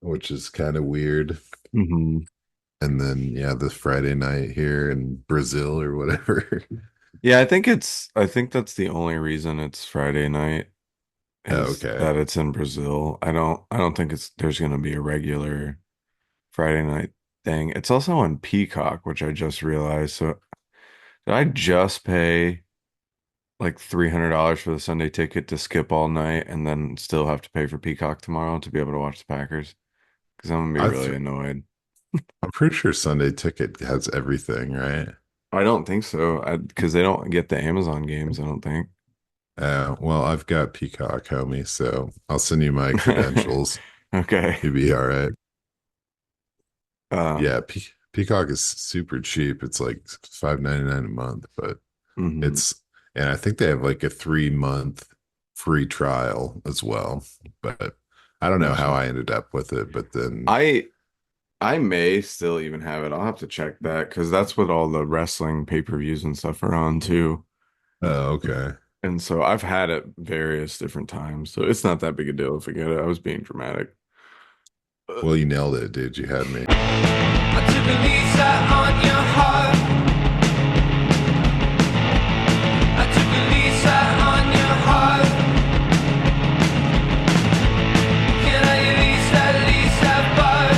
which is kind of weird. Hmm. And then yeah, this Friday night here in Brazil or whatever. Yeah, I think that's the only reason it's Friday night Oh, is okay. that it's in Brazil. I don't think there's gonna be a regular Friday night thing. It's also on Peacock, which I just realized. So did I just pay like $300 for the Sunday ticket to skip all night and then still have to pay for Peacock tomorrow to be able to watch the Packers? Because I'm gonna be I really th annoyed. I'm pretty sure Sunday Ticket has everything, right? I don't think so. Because they don't get the Amazon games, I don't think. Well, I've got Peacock, homie, so I'll send you my credentials. Okay. You'll be all right. Um, Yeah, Peacock is super cheap. It's like 5.99 a month, but mhm. it's and I think they have like a 3 month free trial as well. But I don't know how Gotcha. I ended up with it, but then I I may still even have it. I'll have to check that because that's what all the wrestling pay-per-views and stuff are on too. oh, okay. And so I've had it various different times. So it's not that big a deal if I get it. I was being dramatic. Well, you nailed it, dude. You had me. I took a Lisa on your heart. I took a Lisa on your heart. Can I Lisa, Lisa Bud?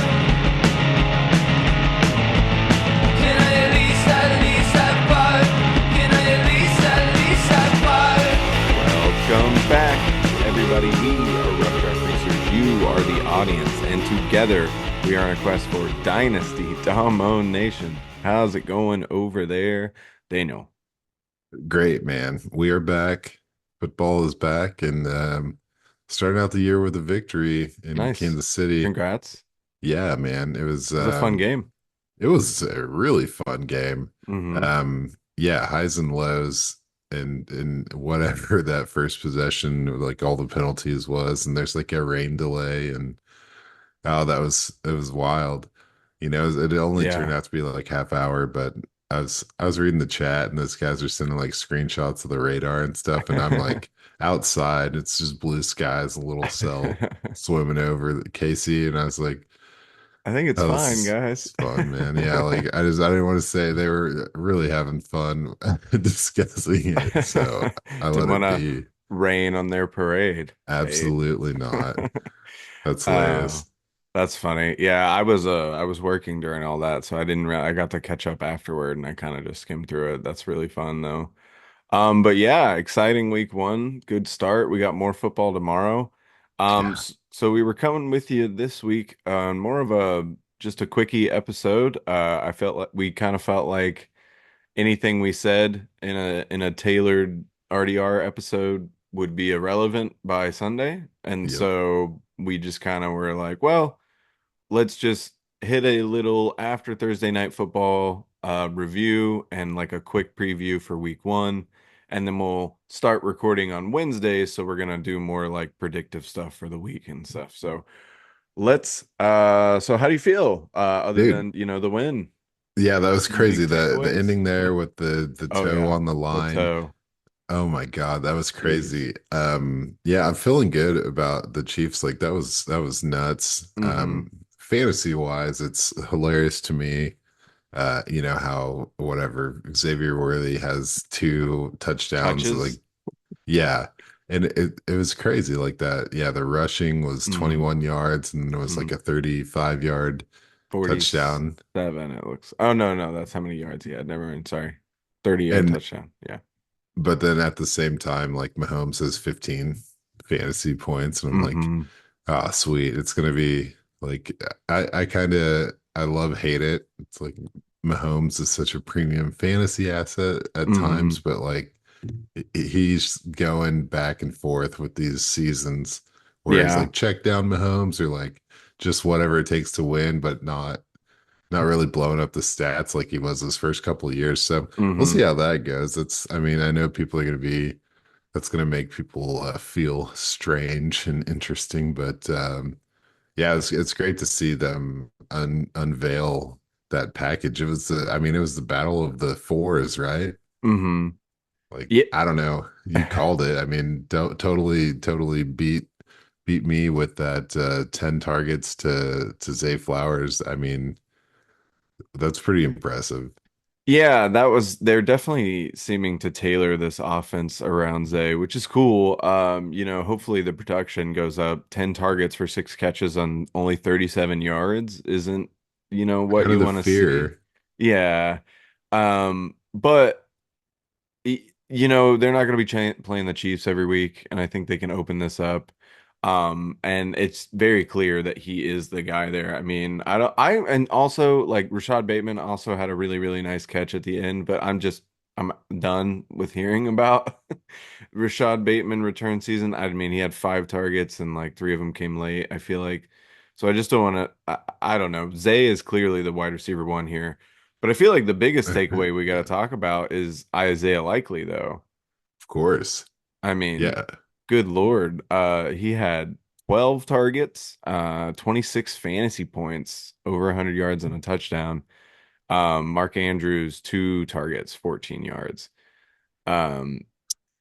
Can I Lisa, Lisa Bud? Can I Lisa, Lisa Bud? Welcome back, everybody. We are Rough Draft Racers. You are the audience, and together we are on a quest for Dynasty Damon Nation. How's it going over there? They know. Great, man. We are back. Football is back, and starting out the year with a victory in Nice. Kansas City. Congrats. Yeah, man. It was a fun game. It was a really fun game. Hmm. Yeah, highs and lows and whatever that first possession, like all the penalties was, and there's like a rain delay and oh, it was wild. It only turned Yeah. out to be like half hour, but I was reading the chat and those guys are sending like screenshots of the radar and stuff, and I'm like outside, it's just blue skies, a little cell I swimming over Casey, and I was like, think it's oh, fine, this guys. is fun, man. Yeah, like I didn't want to say they were really having fun discussing it, so I Didn't let want it to be. rain on their parade, Dave. Absolutely not. That's Oh, hilarious. that's funny. Yeah, I was working during all that, so I got to catch up afterward and I kind of just skimmed through it. That's really fun though. But yeah, exciting week one. Good start. We got more football tomorrow. Yeah. So we were coming with you this week on more of a just a quickie episode. I felt like we kind of felt like anything we said in a tailored RDR episode would be irrelevant by Sunday. And Yep. so we just kind of were like, well, let's just hit a little after Thursday night football review and like a quick preview for week one. And then we'll start recording on Wednesday. So we're gonna do more like predictive stuff for the week and stuff. So so how do you feel other Dude, than, the win? yeah, that was Any crazy. big The takeaways? ending there with the Oh toe yeah, on the the line. toe. Oh my God, that was Jeez. crazy. Yeah, I'm feeling good about the Chiefs. Like that was nuts. Mm-hmm. Fantasy wise, it's hilarious to me. How whatever Xavier Worthy has two touchdowns, like Touches. yeah. And it was crazy like that. Yeah, the rushing was Mm-hmm. 21 yards and there was like Mm-hmm. a 35-yard touchdown. 47, it looks. Oh no, no, that's how many yards he had. Never mind. Sorry. 30-yard And touchdown. Yeah. but then at the same time, like Mahomes has 15 fantasy points, and I'm like, Mm-hmm. ah, sweet. It's gonna be like I kind of I love hate it. It's like Mahomes is such a premium fantasy asset at Mm-hmm. times, but like he's going back and forth with these seasons where he's Yeah. like check down Mahomes or like just whatever it takes to win, but not really blowing up the stats like he was his first couple of years. So we'll see Mm-hmm. how that goes. I mean, I know people are going to be, that's going to make people feel strange and interesting, but yeah, it's great to see them unveil that package. I mean, it was the battle of the fours, right? Mm-hmm. Like, Yeah. I don't know, you called it. I mean, don't totally beat. beat me with that 10 targets to Zay Flowers. I mean, that's pretty impressive. Yeah, they're definitely seeming to tailor this offense around Zay, which is cool. Hopefully the production goes up. 10 targets for 6 catches on only 37 yards isn't, what Kind of you the want to see. fear. Yeah. But they're not going to be playing the Chiefs every week, and I think they can open this up. And it's very clear that he is the guy there. I mean, and also like Rashad Bateman also had a really, really nice catch at the end, but I'm done with hearing about Rashad Bateman return season. I mean, he had 5 targets and like 3 of them came late. I feel like, so I just don't want to, I don't know. Zay is clearly the wide receiver one here. But I feel like the biggest takeaway we got to Yeah, talk about is Isaiah Likely, though. of course. I mean, Yeah. good Lord. He had 12 targets, 26 fantasy points, over 100 yards and a touchdown. Mark Andrews, 2 targets, 14 yards. Um,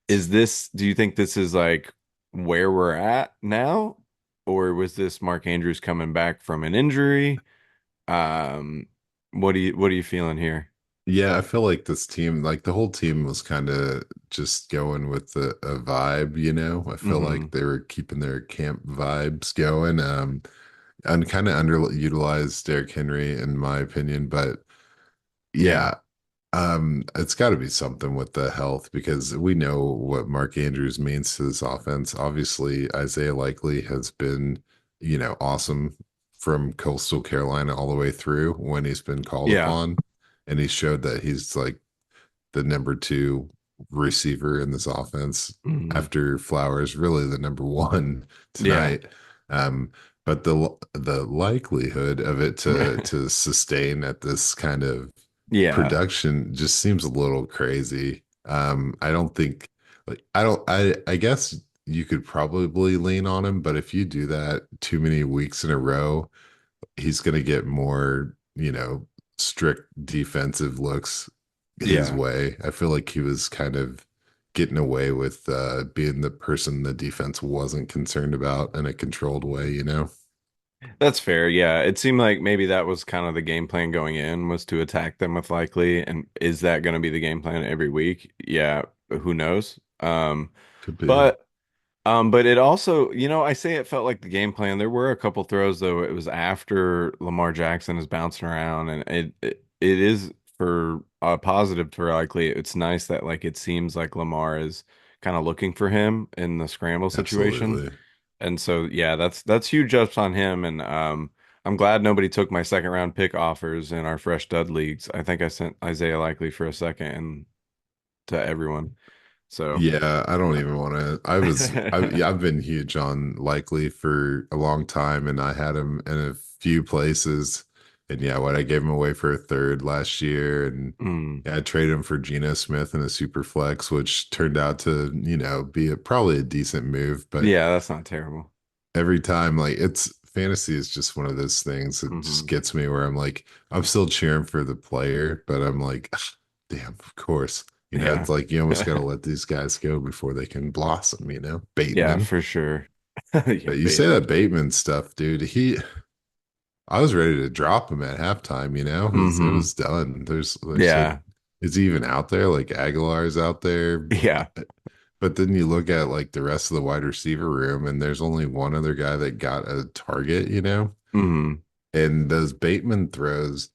do you think this is like where we're at now? Or was this Mark Andrews coming back from an injury? Um, what are you feeling here? Yeah, I feel like this team, like the whole team was kind of just going with a vibe, you know. I feel Mm-hmm. like they were keeping their camp vibes going. And kind of underutilized Derrick Henry in my opinion, but Yeah. yeah, it's got to be something with the health because we know what Mark Andrews means to this offense. Obviously, Isaiah Likely has been, awesome from Coastal Carolina all the way through when he's been called Yeah. upon, and he showed that he's like the number two receiver in this offense Hmm. after Flowers, really the number one Yeah. tonight. Um, but the likelihood of it to sustain at this kind of Yeah. production just seems a little crazy. I don't think like I guess you could probably lean on him, but if you do that too many weeks in a row, he's going to get more, strict defensive looks his Yeah. way. I feel like he was kind of getting away with being the person the defense wasn't concerned about in a controlled way, you know? That's fair. Yeah. It seemed like maybe that was kind of the game plan going in was to attack them with Likely. And is that going to be the game plan every week? Yeah. Who knows? Could be. But but it also, I say it felt like the game plan. There were a couple throws though. It was after Lamar Jackson is bouncing around, and it is for a positive for Likely. It's nice that like it seems like Lamar is kind of looking for him in the scramble situation. Absolutely. And so yeah, that's huge ups on him. And I'm glad nobody took my second round pick offers in our fresh dud leagues. I think I sent Isaiah Likely for a second and to everyone. So Yeah, I don't even want to. Yeah, I've been huge on Likely for a long time, and I had him in a few places. And yeah, what I gave him away for a third last year, and mm, yeah, I traded him for Geno Smith in a super flex, which turned out to, be probably a decent move. But yeah, that's not terrible. every time, like it's fantasy is just one of those things that just Hmm. gets me where I'm like, I'm still cheering for the player, but I'm like, "Ah, damn, of course. Yeah. It's like you almost got to let these guys go before they can blossom, Yeah, Bateman. for sure. Yeah, But you say Bateman. that Bateman stuff, dude, I was ready to drop him at halftime, it Hmm. was done. There's like, Yeah. is he even out there? Like Aguilar's out there. Yeah. But then you look at like the rest of the wide receiver room, and there's only one other guy that got a target. Hmm. And those Bateman throws,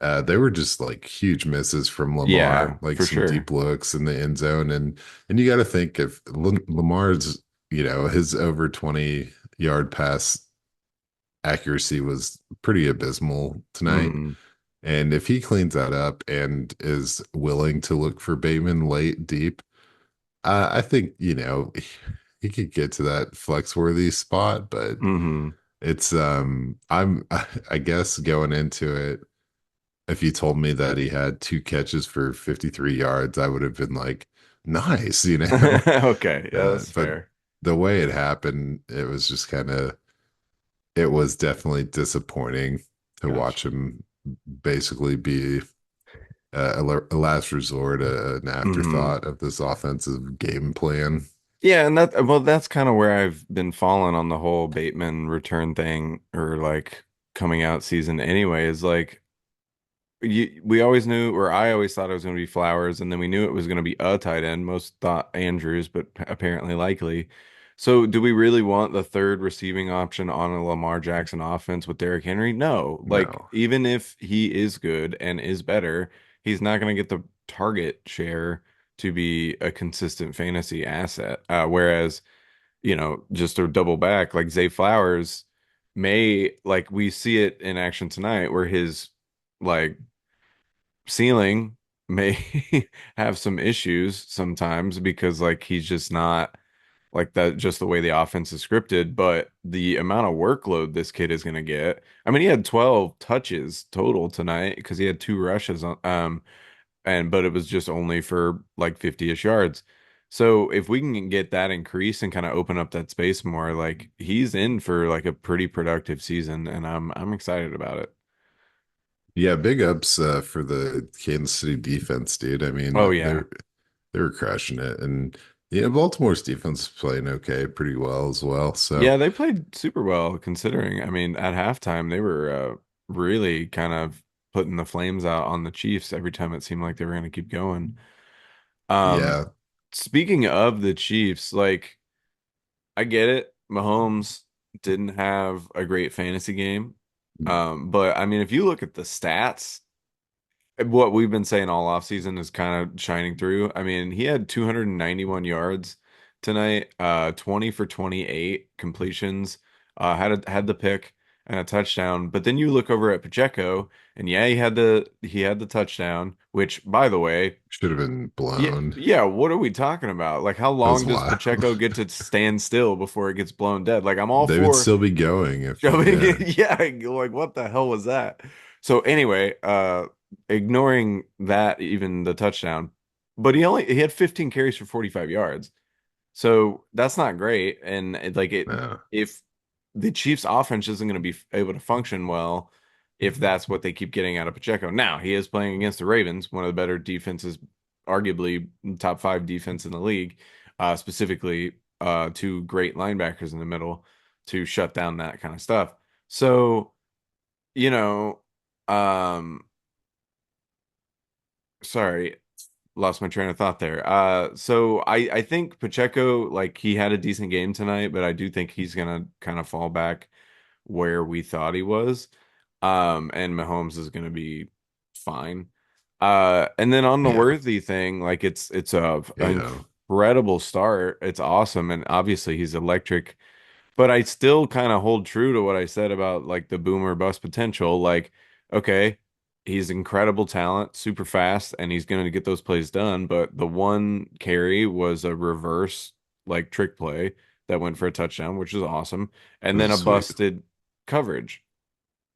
they were just like huge misses from Yeah, Lamar, like for some sure. deep looks in the end zone. And you got to think if Lamar's, his over 20-yard pass accuracy was pretty abysmal tonight. Hmm. And if he cleans that up and is willing to look for Bateman late deep, I think, he could get to that flex worthy spot, but Hmm. it's I'm I guess going into it, if you told me that he had 2 catches for 53 yards, I would have been like, nice. Okay, yeah, that's But fair. the way it happened, it was definitely disappointing to watch Gotcha. him basically be a last resort, an Hmm. afterthought of this offensive game plan. Yeah, and that's kind of where I've been falling on the whole Bateman return thing or like coming out season anyway, is like we always knew, or I always thought it was going to be Flowers, and then we knew it was going to be a tight end. Most thought Andrews, but apparently likely. So, do we really want the third receiving option on a Lamar Jackson offense with Derrick Henry? No. Like, No. even if he is good and is better, he's not going to get the target share to be a consistent fantasy asset. Whereas, just to double back, like Zay Flowers like we see it in action tonight, where his like ceiling may have some issues sometimes because like he's just not like that, just the way the offense is scripted, but the amount of workload this kid is going to get. I mean, he had 12 touches total tonight because he had two rushes on but it was just only for like 50-ish yards. So if we can get that increase and kind of open up that space more, like he's in for like a pretty productive season, and I'm excited about it. Yeah, big ups for the Kansas City defense, dude. I Oh mean, yeah. they were crushing it, and yeah, Baltimore's defense is playing okay, pretty well as well. So Yeah, they played super well considering. I mean, at halftime, they were really kind of putting the flames out on the Chiefs every time it seemed like they were going to keep going. Um, yeah, Speaking of the Chiefs, like I get it. Mahomes didn't have a great fantasy game. But I mean, if you look at the stats, what we've been saying all offseason is kind of shining through. I mean, he had 291 yards tonight, 20 for 28 completions, had the pick and a touchdown. But then you look over at Pacheco, and yeah, he had the touchdown, which by the way, should have been yeah, blown. yeah, what are we talking about? Like how That long was does wild. Pacheco get to stand still before it gets blown dead? Like I'm all They would for still be going if, shoving yeah, it. Yeah, like what the hell was that? So anyway, ignoring that, even the touchdown, but he had 15 carries for 45 yards. So that's not great. And like no, if the Chiefs offense isn't going to be able to function well, if that's what they keep getting out of Pacheco. Now he is playing against the Ravens, one of the better defenses, arguably top five defense in the league, specifically two great linebackers in the middle to shut down that kind of stuff. So, you know, um, sorry, lost my train of thought there. So I think Pacheco, like he had a decent game tonight, but I do think he's gonna kind of fall back where we thought he was. And Mahomes is gonna be fine. And then on the yeah, Worthy thing, like it's a yeah, incredible start. It's awesome, and obviously he's electric, but I still kind of hold true to what I said about like the boomer bust potential. Like, okay, he's incredible talent, super fast, and he's going to get those plays done. But the one carry was a reverse like trick play that went for a touchdown, which is awesome, it and then was a sweet. busted coverage.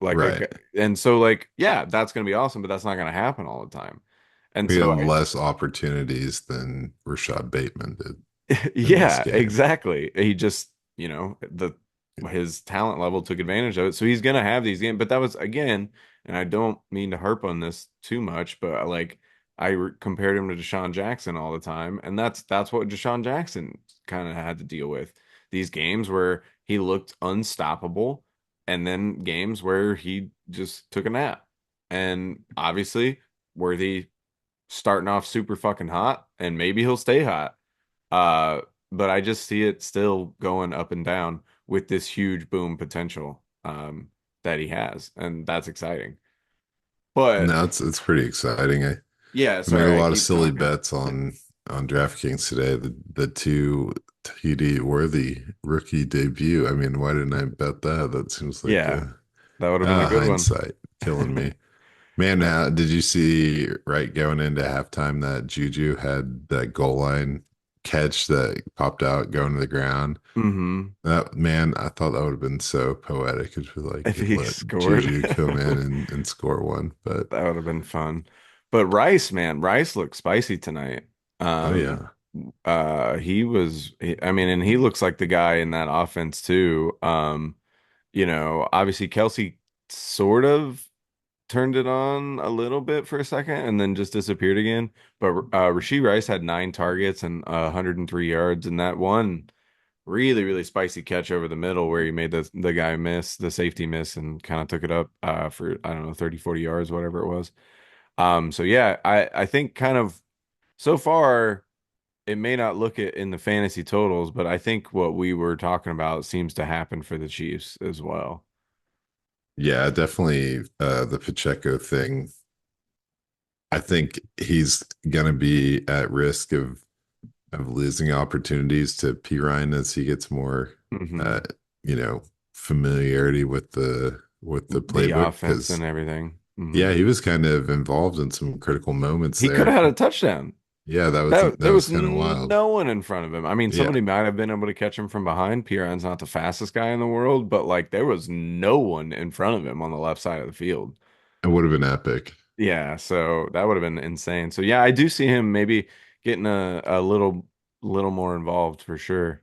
Like Right. and so like yeah, that's going to be awesome, but that's not going to happen all the time. And We so had I less opportunities than Rashad Bateman did in this Yeah, game. exactly. He just, the his talent level took advantage of it. So he's gonna have these games. But that was again, and I don't mean to harp on this too much, but like compared him to Deshaun Jackson all the time, and that's what Deshaun Jackson kind of had to deal with. These games where he looked unstoppable, and then games where he just took a nap. And obviously, Worthy starting off super fucking hot, and maybe he'll stay hot. Uh, but I just see it still going up and down with this huge boom potential that he has, and that's exciting. But No, it's pretty exciting. yeah, I made a sorry, I lot of keep silly talking. bets on DraftKings today. The two TD Worthy rookie debut. I mean, why didn't I bet that? That seems like Yeah, that would have been a good one. hindsight killing me. Man, did you see right going into halftime that Juju had that goal line catch that popped out going to the ground? Hmm. That man, I thought that would have been so poetic if we like If he let scored, Juju come in that and score one. But would have been fun. But Rice, man, Rice looked spicy tonight. oh Um, yeah, I mean, and he looks like the guy in that offense too. Obviously Kelsey sort of turned it on a little bit for a second and then just disappeared again. But Rashee Rice had 9 targets and 103 yards, and that one really, really spicy catch over the middle where he made the guy miss, the safety miss, and kind of took it up for I don't know 30, 40 yards, whatever it was. So yeah, I think kind of so far it may not look it in the fantasy totals, but I think what we were talking about seems to happen for the Chiefs as well. Yeah, definitely the Pacheco thing. I think he's gonna be at risk of losing opportunities to P Ryan as he gets more Hmm. uh you know familiarity with the The playbook offense and because everything. Hmm. yeah, he was kind of involved in some critical moments He could there. have had a touchdown. Yeah, There that was was kind of wild. no one in front of him. I mean, Yeah, somebody might have been able to catch him from behind. Piran's not the fastest guy in the world, but like there was no one in front of him on the left side of the field. it would have been epic. Yeah, so that would have been insane. So yeah, I do see him maybe getting a little more involved for sure.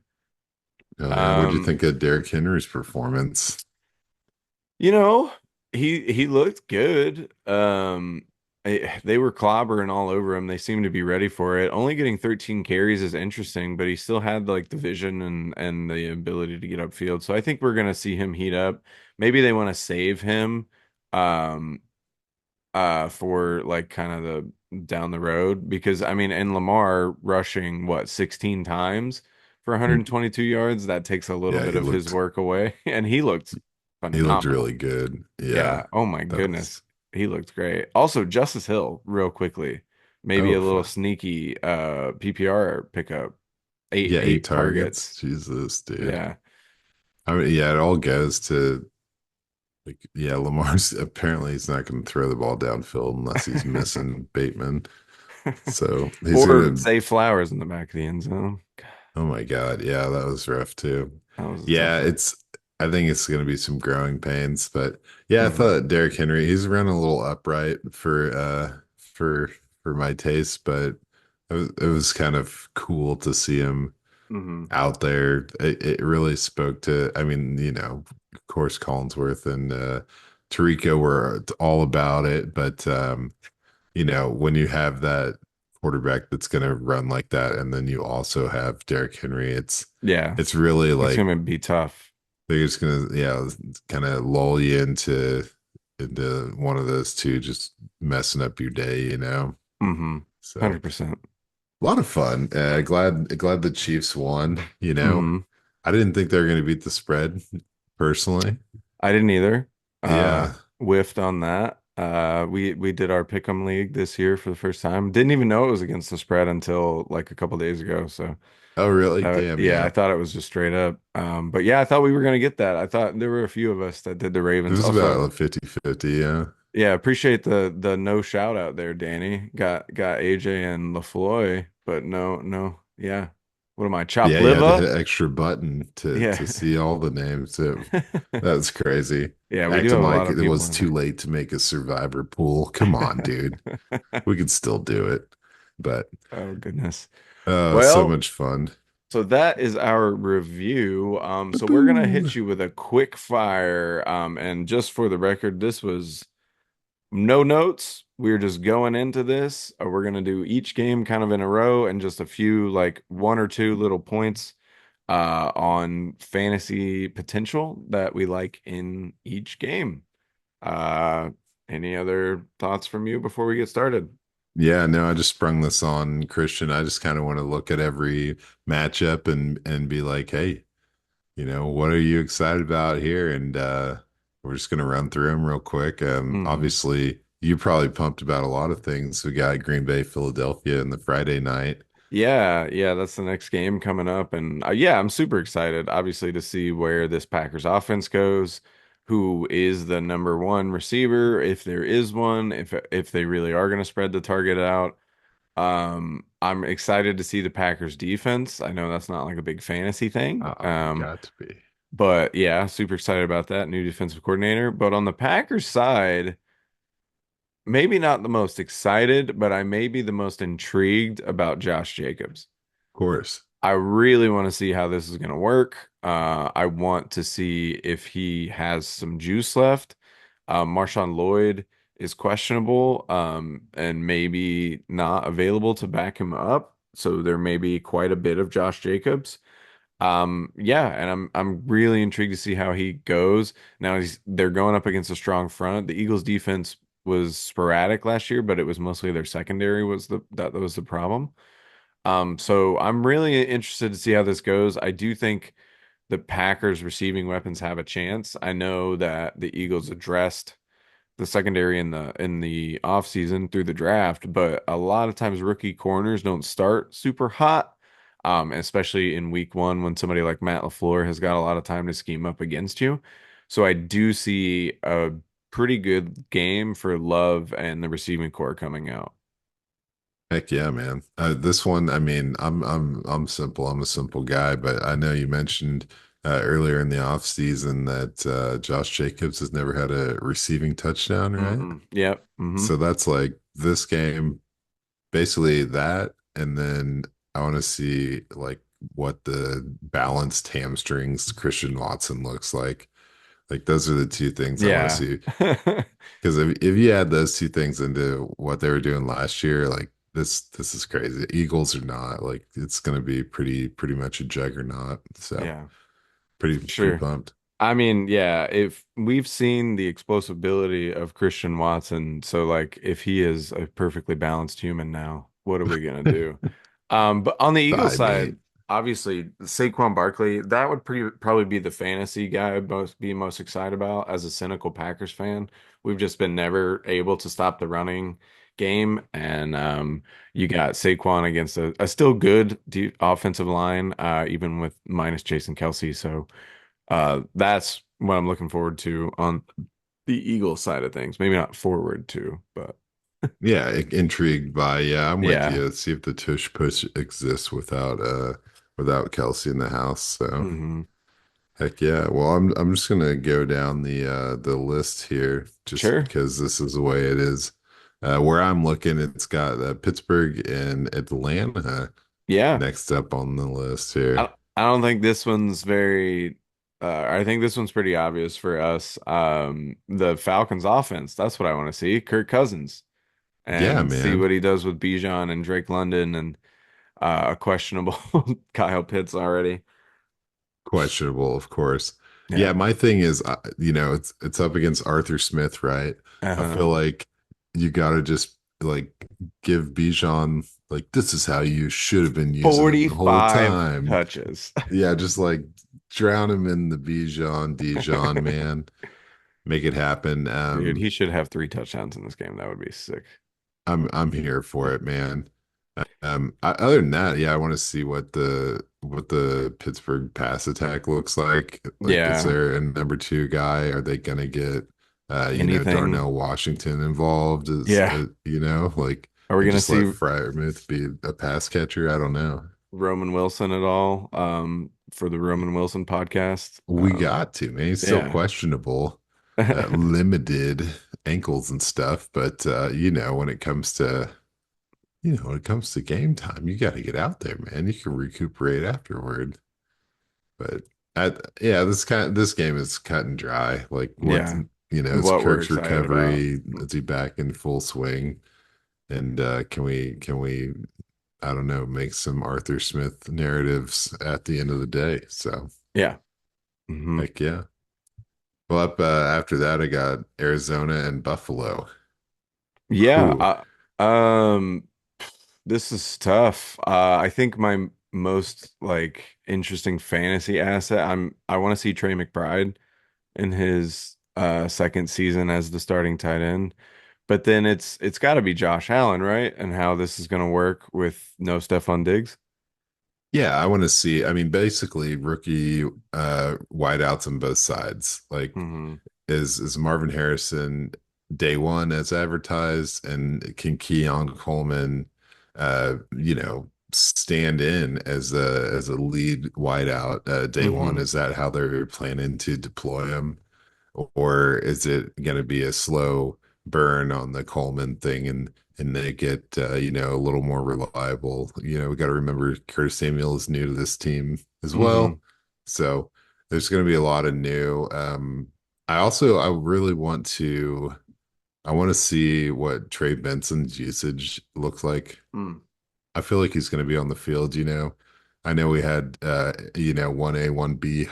Oh yeah, what'd you Um, think of Derrick Henry's performance? You know, he looked good. They were clobbering all over him. They seemed to be ready for it. Only getting 13 carries is interesting, but he still had like the vision and the ability to get upfield. So I think we're gonna see him heat up. Maybe they want to save him um for like kind of the down the road because I mean, and Lamar rushing what 16 times for Mm, 122 yards, that takes a little yeah, bit of his work away, and he looked he looked really phenomenal. good. Yeah, Yeah. Oh my that was goodness. He looked great. Also, Justice Hill, real quickly. Maybe oh a little fuck. sneaky PPR pickup. Eight Yeah, eight eight targets. targets. Jesus, dude. Yeah. I mean, yeah, it all goes to like, yeah, Lamar's apparently he's not going to throw the ball downfield unless he's missing Bateman. So he's Or gonna. Zay Flowers in the back of the end zone. Oh my God, yeah, that was rough too. That was a tough Yeah, one. it's. I think it's going to be some growing pains, but yeah, I Hmm. thought Derrick Henry he's run a little upright for my taste, but it was kind of cool to see him Hmm. out there. It really spoke to. I mean, of course, Collinsworth and Tarico were all about it, but when you have that quarterback that's going to run like that, and then you also have Derrick Henry, Yeah. it's really It's like gonna be tough. they're just gonna kind of lull you into one of those two, just messing up your day. Hmm. So 100%. a lot of fun. Glad the Chiefs won. Hmm. I didn't think they were going to beat the spread personally. I didn't either. Yeah. Whiffed on that. We did our pick'em league this year for the first time. Didn't even know it was against the spread until like a couple days ago. So Oh, really? Damn. yeah, I Yeah. thought it was just straight up. But yeah, I thought we were gonna get that. I thought there were a few of us that did the It Ravens. was Also, about 50-50. Yeah. yeah, appreciate the no shout out there, Danny. Got AJ and LaFloy, but no, yeah. What am I, chop Yeah. You had to liver? hit extra button to Yeah. see all the names. That's crazy. Yeah, we do Acting have a lot like of it people was in too there. late to make a survivor pool. Come on, dude. We could still do it. But Oh goodness. so Well, much fun. so that is our review. So we're gonna Boo. hit you with a quick fire. And just for the record, this was no notes. We're just going into this. We're gonna do each game kind of in a row and just a few like one or two little points on fantasy potential that we like in each game. Uh, any other thoughts from you before we get started? Yeah, no, I just sprung this on Christian. I just kind of want to look at every matchup and be like, hey, what are you excited about here? And we're just gonna run through them real quick. Hmm. Obviously, you probably pumped about a lot of things. We got Green Bay, Philadelphia in the Friday night. Yeah, that's the next game coming up, and yeah, I'm super excited, obviously, to see where this Packers offense goes, who is the number one receiver, if there is one, if they really are going to spread the target out. I'm excited to see the Packers defense. I know that's not like a big fantasy thing, You got to be. but yeah, super excited about that new defensive coordinator. But on the Packers side, maybe not the most excited, but I may be the most intrigued about Josh Jacobs. Of course. I really want to see how this is going to work. I want to see if he has some juice left. Marshawn Lloyd is questionable, and maybe not available to back him up. So there may be quite a bit of Josh Jacobs. Yeah, and I'm really intrigued to see how he goes. Now they're going up against a strong front. The Eagles defense was sporadic last year, but it was mostly their secondary was that was the problem. So I'm really interested to see how this goes. I do think the Packers receiving weapons have a chance. I know that the Eagles addressed the secondary in the offseason through the draft, but a lot of times rookie corners don't start super hot. Especially in week one when somebody like Matt LaFleur has got a lot of time to scheme up against you. So I do see a pretty good game for Love and the receiving core coming out. Heck yeah, man. This one, I mean, I'm simple. I'm a simple guy, but I know you mentioned earlier in the off season that Josh Jacobs has never had a receiving touchdown, right? Yep. So that's like this game, basically that, and then I want to see like what the balanced hamstrings Christian Watson looks like. Like those are the two things I want to Yeah. see. Because if you add those two things into what they were doing last year, like this is crazy. Eagles are not like it's going to be pretty much a juggernaut. So Yeah. pretty For pretty sure. pumped. I mean, yeah, if we've seen the explosibility of Christian Watson, so like if he is a perfectly balanced human now, what are we gonna do? But on the Eagles Thigh side, meat. obviously Saquon Barkley, that would probably be the fantasy guy I'd be most excited about as a cynical Packers fan. We've just been never able to stop the running game, and you got Saquon against a still good offensive line, even with minus Jason Kelsey. So. That's what I'm looking forward to on the Eagles side of things. Maybe not forward to, but Yeah, intrigued by. Yeah, I'm with yeah. you. Let's see if the tush push exists without Kelsey in the house. So Hmm. heck yeah. Well, I'm just gonna go down the list here just Sure. because this is the way it is. Where I'm looking, it's got Pittsburgh and Atlanta Yeah. next up on the list I here. I don't think this one's very I think this one's pretty obvious for us. The Falcons offense, that's what I want to see. Kirk Cousins Yeah, and see man. what he does with Bijan and Drake London and a questionable Kyle Pitts already. Questionable, of course. Yeah. Yeah, my thing is, it's up against Arthur Smith, right? I Uh-huh. feel like you got to just like give Bijan like this is how you should have been using him the whole 45 time. touches. Yeah, just like drown him in the Dijon, man. Make it happen. Dude, he should have 3 touchdowns in this game. That would be sick. I'm here for it, man. Other than that, yeah, I want to see what the Pittsburgh pass attack looks like. Like, is Yeah. there a number two guy? Are they gonna get Anything. Darnell Washington involved? Is Yeah. like Are we and gonna just let see Freiermuth be a pass catcher? I don't know. Roman Wilson at all? For the Roman Wilson podcast. We got to, man. He's still Yeah. questionable, limited ankles and stuff, but when it comes to game time, you got to get out there, man. You can recuperate afterward. But yeah, this game is cut and dry. Like Yeah. is What we're Kirk's excited about. recovery? Is he back in full swing? And can we I don't know, make some Arthur Smith narratives at the end of the day. So Yeah. Hmm. heck yeah. Well, up after that, I got Arizona and Buffalo. Whew. Yeah. This is tough. I think my most like interesting fantasy asset, I want to see Trey McBride in his second season as the starting tight end. But then it's got to be Josh Allen, right? And how this is going to work with no Stephon Diggs. Yeah, I want to see. I mean, basically, rookie wideouts on both sides. Like, Hmm. is Marvin Harrison day one as advertised, and can Keon Coleman, stand in as a lead wideout day one? Hmm. Is that how they're planning to deploy him? Or is it going to be a slow burn on the Coleman thing and they get a little more reliable? We got to remember Curtis Samuel is new to this team as Hmm. well. So there's going to be a lot of new. I really want to I want to see what Trey Benson's usage looks like. Mm. I feel like he's going to be on the field, you know. I know we had 1A, 1B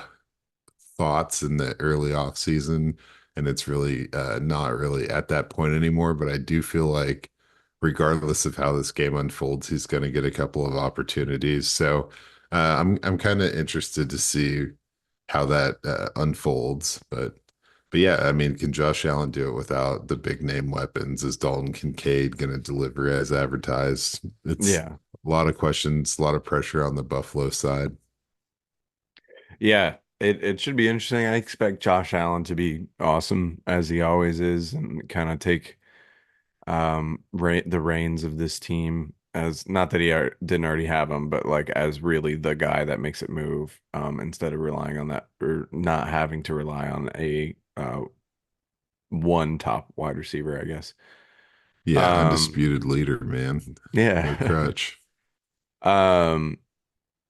thoughts in the early off season, and it's really not really at that point anymore. But I do feel like, regardless of how this game unfolds, he's going to get a couple of opportunities. So I'm kind of interested to see how that unfolds. But yeah, I mean, can Josh Allen do it without the big name weapons? Is Dalton Kincaid going to deliver as advertised? It's Yeah. a lot of questions, a lot of pressure on the Buffalo side. Yeah. It should be interesting. I expect Josh Allen to be awesome as he always is and kind of take the reins of this team as not that didn't already have him, but like as really the guy that makes it move instead of relying on that or not having to rely on a one top wide receiver, I guess. Yeah, Um, undisputed leader, man. No yeah. crutch. Um,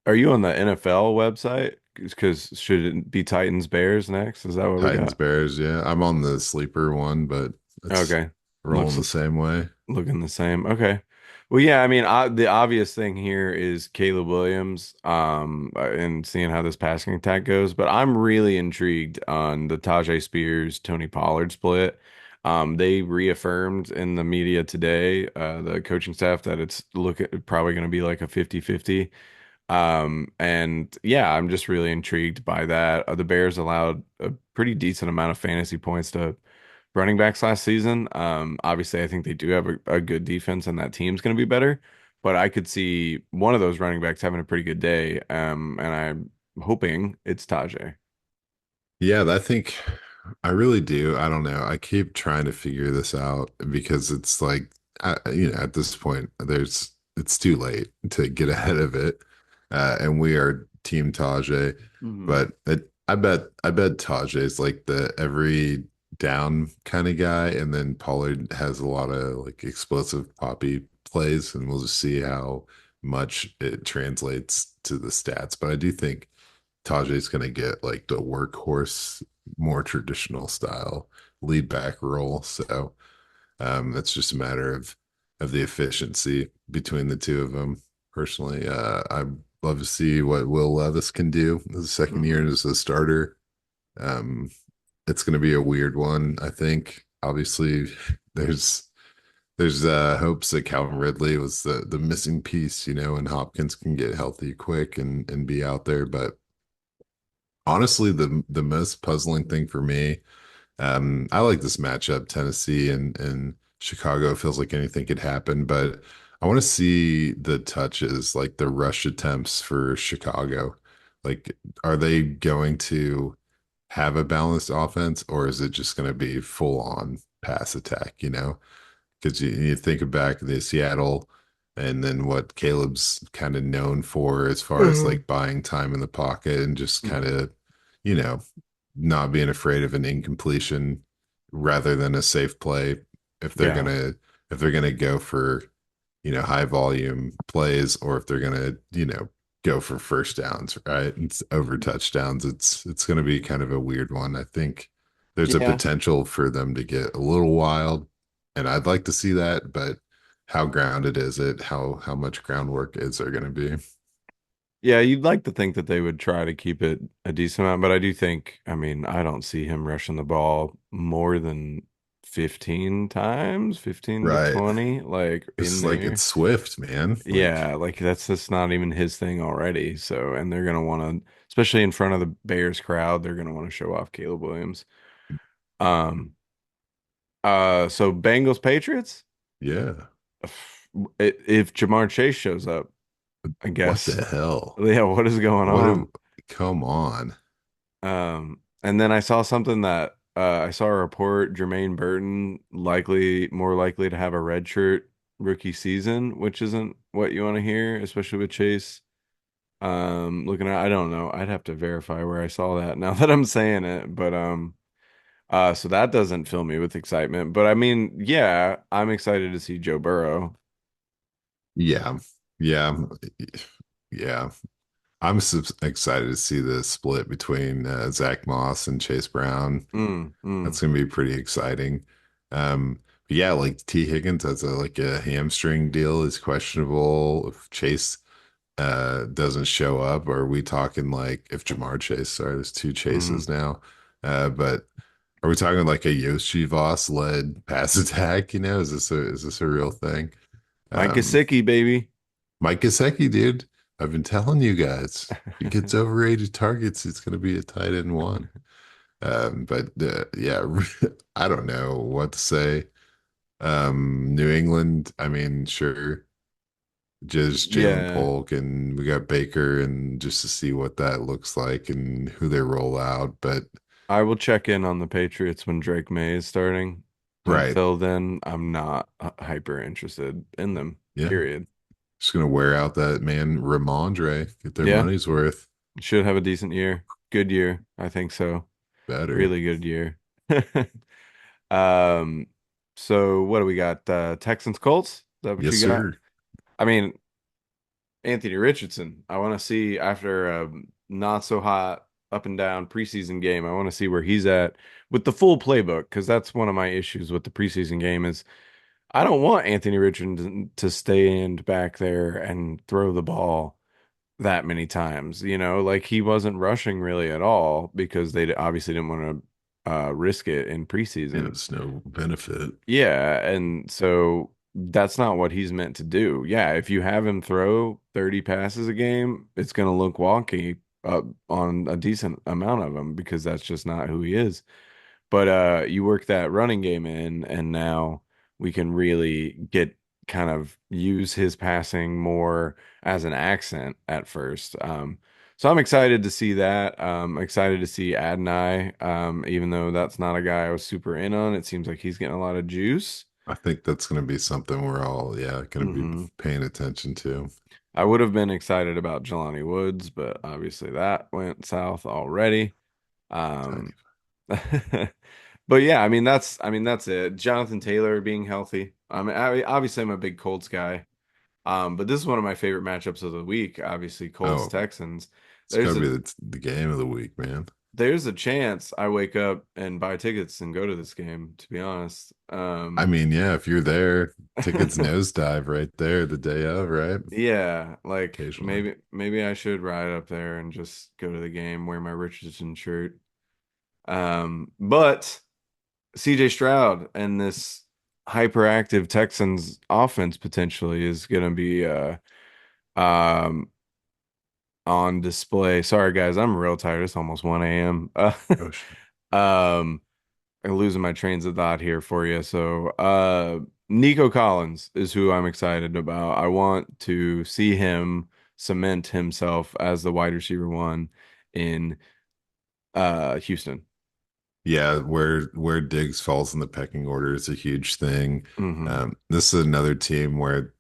are you on the NFL website? Because should it be Titans Bears next? Is that what we Titans, got? Bears, yeah. I'm on the sleeper one, but it's Okay. rolling Looks the same way. looking the same. Okay. Well, yeah, I mean, the obvious thing here is Caleb Williams, and seeing how this passing attack goes. But I'm really intrigued on the Tajay Spears, Tony Pollard split. They reaffirmed in the media today, the coaching staff, that it's probably going to be like a 50-50. And yeah, I'm just really intrigued by that. The Bears allowed a pretty decent amount of fantasy points to running backs last season. Obviously, I think they do have a good defense, and that team's going to be better. But I could see one of those running backs having a pretty good day. And I'm hoping it's Tajay. Yeah, I think I really do. I don't know. I keep trying to figure this out because it's like, at this point, it's too late to get ahead of it. And we are Team Tajay, Hmm. but I bet Tajay is like the every down kind of guy, and then Pollard has a lot of like explosive poppy plays, and we'll just see how much it translates to the stats. But I do think Tajay's going to get like the workhorse, more traditional style lead back role. So it's just a matter of the efficiency between the two of them. Personally, I'd love to see what Will Levis can do the second year Hmm. as a starter. Um, it's going to be a weird one, I think. Obviously, there's there's hopes that Calvin Ridley was the missing piece, and Hopkins can get healthy quick and be out there, but honestly, the most puzzling thing for me, I like this matchup, Tennessee and Chicago. It feels like anything could happen, but I want to see the touches, like the rush attempts for Chicago. Like, are they going to have a balanced offense, or is it just going to be full on pass attack, Because you think back to the Seattle and then what Caleb's kind of known for as far as Hmm. like buying time in the pocket and just kind Hmm. of, you know, not being afraid of an incompletion rather than a safe play if they're Yeah. gonna if they're gonna go for, high volume plays or if they're gonna, go for first downs, right? It's over touchdowns. It's gonna be kind of a weird one. I think there's a Yeah. potential for them to get a little wild, and I'd like to see that, but how grounded is it? How much groundwork is there gonna be? Yeah, you'd like to think that they would try to keep it a decent amount, but I do think, I mean, I don't see him rushing the ball more than 15 times, 15 to Right. 20, like in It's like it's there. Swift, man. Like, Yeah, like that's just not even his thing already. So, and they're gonna want to, especially in front of the Bears crowd, they're gonna want to show off Caleb Williams. Um, so Bengals Patriots, yeah. if Jamar Chase shows up, I What guess. the hell? Yeah, what is going What on? a come on. And then I saw something that I saw a report Jermaine Burton more likely to have a redshirt rookie season, which isn't what you want to hear, especially with Chase. Looking at, I don't know. I'd have to verify where I saw that now that I'm saying it, but so that doesn't fill me with excitement. But I mean, yeah, I'm excited to see Joe Burrow. Yeah. Yeah. Yeah. I'm excited to see the split between Zach Moss and Chase Brown. Mm, mm, That's going to be pretty exciting. Yeah, like T. Higgins has a hamstring deal is questionable. If Chase doesn't show up, or are we talking like if Jamar Chase, sorry, there's two Hmm. Chases now. But are we talking like a Yoshi Voss led pass attack? Is this a real thing? Mike Um, Gesicki, baby. Mike Gesicki, dude. I've been telling you guys, if he gets over 80 targets, it's going to be a tight end one. But yeah, I don't know what to say. New England, I mean, sure, just Jalen Yeah, Polk, and we got Baker, and just to see what that looks like and who they roll out. But I will check in on the Patriots when Drake May is starting. right, Until then, I'm not hyper interested in them, yeah, period. just gonna wear out that man Ramondre, get their Yeah, money's worth. should have a decent year. Good year. I think so. Better, Really good year. Um, so what do we got? Texans Colts? Is that what yes, you got? sir. I mean, Anthony Richardson. I want to see after a not so hot up and down preseason game. I want to see where he's at with the full playbook because that's one of my issues with the preseason game is I don't want Anthony Richardson to stand back there and throw the ball that many times. Like he wasn't rushing really at all because they obviously didn't want to risk it in Yeah, preseason. it's no benefit. Yeah, and so that's not what he's meant to do. Yeah, if you have him throw 30 passes a game, it's going to look wonky on a decent amount of them because that's just not who he is. But you work that running game in, and now we can really get kind of use his passing more as an accent at first. So I'm excited to see that. Excited to see Adonai, even though that's not a guy I was super in on. It seems like he's getting a lot of juice. I think that's going to be something we're all, yeah, going to be Hmm. paying attention to. I would have been excited about Jelani Woods, but obviously that went south already. Tiny. Um, But yeah, I mean that's it. Jonathan Taylor being healthy. Obviously I'm a big Colts guy. But this is one of my favorite matchups of the week. Obviously, Colts Oh, Texans. it's got There's to a be the game of the week, man. there's a chance I wake up and buy tickets and go to this game, to be honest. I mean, yeah, if you're there, tickets nosedive right there the day of, right? Yeah, like Occasionally. maybe I should ride up there and just go to the game, wear my Richardson shirt. But CJ Stroud and this hyperactive Texans offense potentially is going to be um on display. Sorry guys, I'm real tired. It's almost 1 a.m. Oh, shit. Um I'm losing my trains of thought here for you. So Nico Collins is who I'm excited about. I want to see him cement himself as the wide receiver one in Houston. Yeah, where Diggs falls in the pecking order is a huge thing. Hmm. This is another team where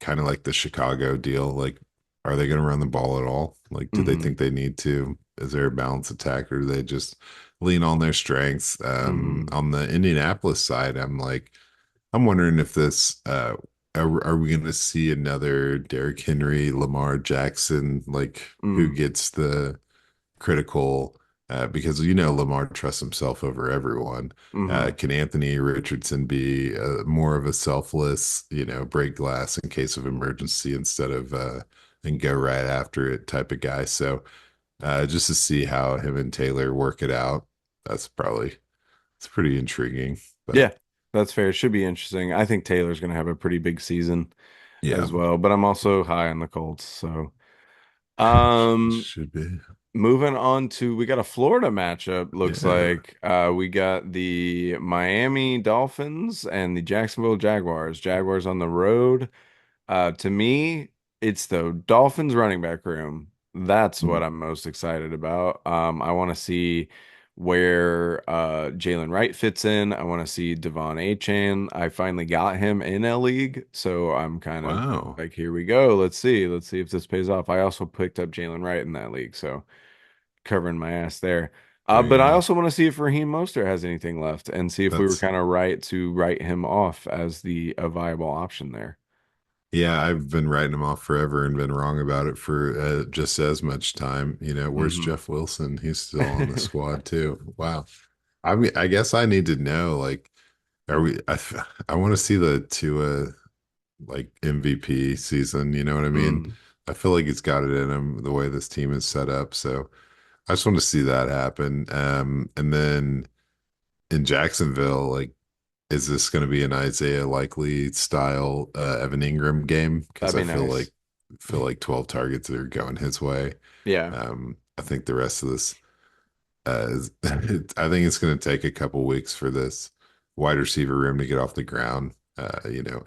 kind of like the Chicago deal, like, are they going to run the ball at all? Like, do they Hmm. think they need to? Is there a balanced attack, or do they just lean on their strengths? Hmm. On the Indianapolis side, I'm wondering if are we going to see another Derrick Henry, Lamar Jackson, like who Hmm. gets the critical because Lamar trusts himself over everyone. Hmm. Can Anthony Richardson be more of a selfless, break glass in case of emergency instead of and go right after it type of guy? So just to see how him and Taylor work it out, it's pretty intriguing. But Yeah, that's fair. It should be interesting. I think Taylor's going to have a pretty big season yeah, as well, but I'm also high on the Colts. So, um, should be. moving on to we got a Florida matchup. Looks Yeah. like we got the Miami Dolphins and the Jacksonville Jaguars. Jaguars on the road. To me, it's the Dolphins running back room. That's what I'm most excited about. I want to see where Jalen Wright fits in. I want to see Devon Achane. I finally got him in a league, so I'm kind of Wow. like, here we go. Let's see. Let's see if this pays off. I also picked up Jalen Wright in that league, so covering my ass there. Very But I nice. also want to see if Raheem Mostert has anything left and see if we were That's kind of right to write him off as the a viable option there. Yeah, I've been writing him off forever and been wrong about it for just as much time. Where's Hmm. Jeff Wilson? He's still on the squad too. Wow. I mean, I guess I need to know, like, are we? I want to see the Tua like MVP season. You know what I mean? Mm. I feel like he's got it in him the way this team is set up. So I just want to see that happen. And then in Jacksonville, like, is this going to be an Isaiah Likely style Evan Ingram game? Because That'd I be nice. feel like 12 targets are going his way. Yeah. I think the rest of this I think it's going to take a couple weeks for this wide receiver room to get off the ground.